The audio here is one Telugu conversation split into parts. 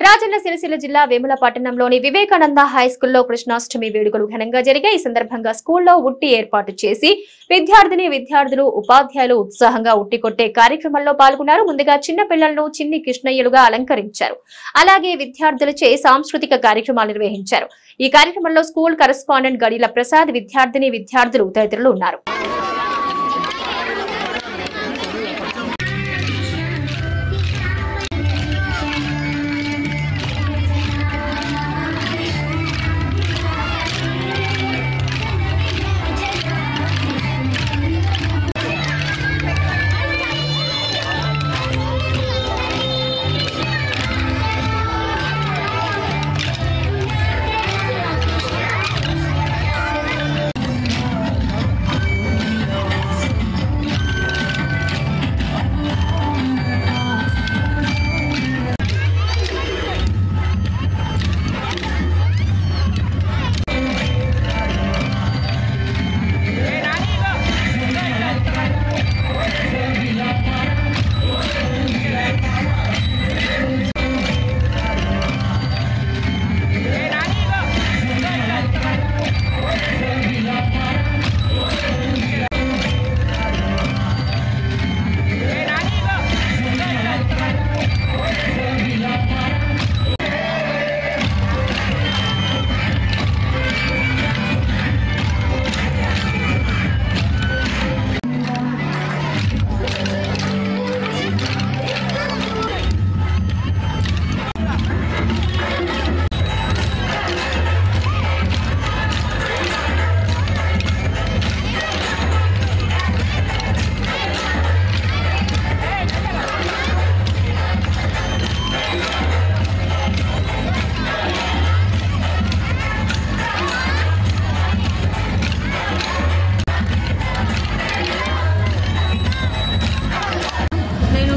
రాజన్న సిరిసిల్ల జిల్లా వేముల పట్టణంలోని వివేకానంద హై స్కూల్లో కృష్ణాష్టమి వేడుకలు ఘనంగా జరిగాయి. ఈ సందర్భంగా స్కూల్లో ఉట్టి ఏర్పాటు చేసి విద్యార్థులు ఉపాధ్యాయులు ఉత్సాహంగా ఉట్టి కొట్టే కార్యక్రమంలో పాల్గొన్నారు. ముందుగా చిన్న పిల్లలను చిన్ని కృష్ణయ్యలుగా అలంకరించారు. అలాగే విద్యార్థులచే సాంస్కృతిక కార్యక్రమాలు నిర్వహించారు. ఈ కార్యక్రమంలో స్కూల్ కరెస్పాండెంట్ గడిల ప్రసాద్, విద్యార్థులు తదితరులు ఉన్నారు.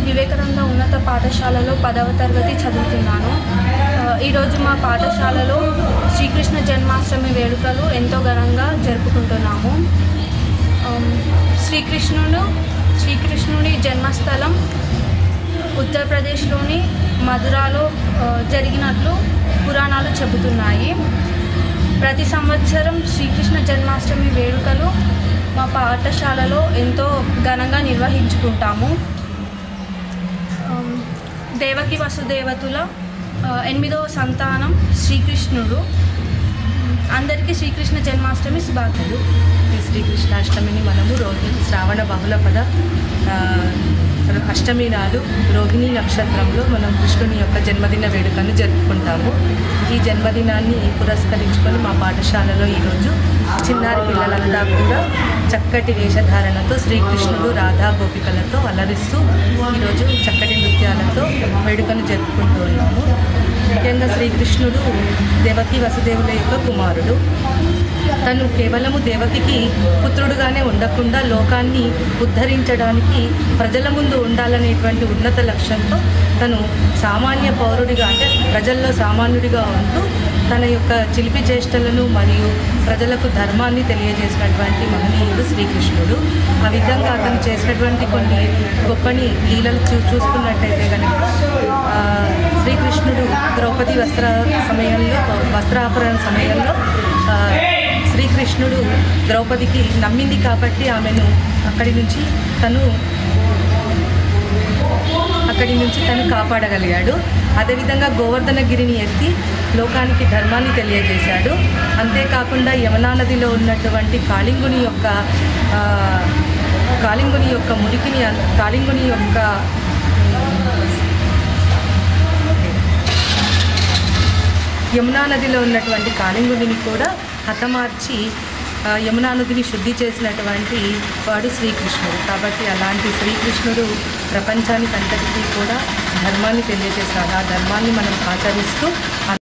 వివేకానంద ఉన్నత పాఠశాలలో 10వ తరగతి చదువుతున్నాను. ఈరోజు మా పాఠశాలలో శ్రీకృష్ణ జన్మాష్టమి వేడుకలు ఎంతో ఘనంగా జరుపుకుంటున్నాము. శ్రీకృష్ణుని జన్మస్థలం ఉత్తరప్రదేశ్లోని మధురాలో జరిగినట్లు పురాణాలు చెబుతున్నాయి. ప్రతి సంవత్సరం శ్రీకృష్ణ జన్మాష్టమి వేడుకలు మా పాఠశాలలో ఎంతో ఘనంగా నిర్వహించుకుంటాము. దేవకి వసుదేవతుల 8వ సంతానం శ్రీకృష్ణుడు. అందరికీ శ్రీకృష్ణ జన్మాష్టమి శుభాకాంక్షలు. ఈ శ్రీకృష్ణాష్టమిని మనము శ్రావణ బహుళపద అష్టమి నాడు రోహిణి నక్షత్రంలో మనం కృష్ణుని యొక్క జన్మదిన వేడుకను జరుపుకుంటాము. ఈ జన్మదినాన్ని పురస్కరించుకొని మా పాఠశాలలో ఈరోజు చిన్నారి పిల్లలంతా కూడా చక్కటి వేషధారణతో శ్రీకృష్ణుడు రాధా గోపికలతో అలరిస్తూ ఈరోజు చక్కటి నృత్యాలతో వేడుకను జరుపుకుంటూ ఉన్నాము. ముఖ్యంగా శ్రీకృష్ణుడు దేవకి వసుదేవుల యొక్క కుమారుడు. తను కేవలము దేవకికి పుత్రుడుగానే ఉండకుండా లోకాన్ని ఉద్ధరించడానికి ప్రజల ముందు ఉండాలనేటువంటి ఉన్నత లక్ష్యంతో తను సామాన్య పౌరుడిగా, అంటే ప్రజల్లో సామాన్యుడిగా ఉంటూ తన యొక్క చిలిపి చేష్టలను మరియు ప్రజలకు ధర్మాన్ని తెలియజేసినటువంటి మహనీయుడు శ్రీకృష్ణుడు. ఆ విధంగా అతను చేసినటువంటి కొన్ని గొప్పని లీలలు చూసుకున్నట్టయితే కనుక శ్రీకృష్ణుడు ద్రౌపది వస్త్రాపరణ సమయంలో శ్రీకృష్ణుడు ద్రౌపదికి నమ్మింది కాబట్టి ఆమెను అక్కడి నుంచి తను కాపాడగలిగాడు. అదేవిధంగా గోవర్ధనగిరిని ఎత్తి లోకానికి ధర్మాన్ని తెలియజేశాడు. అంతేకాకుండా యమునా నదిలో ఉన్నటువంటి కాళింగుని యొక్క మురికిని యమునా నదిలో ఉన్నటువంటి కాళింగుడిని కూడా హతమార్చి యమునా నదిని శుద్ధి చేసినటువంటి వాడు శ్రీకృష్ణుడు. కాబట్టి అలాంటి శ్రీకృష్ణుడు ప్రపంచానికి అంతటికీ కూడా ధర్మాన్ని తెలియజేస్తాడు. ఆ ధర్మాన్ని మనం ఆచరిస్తూ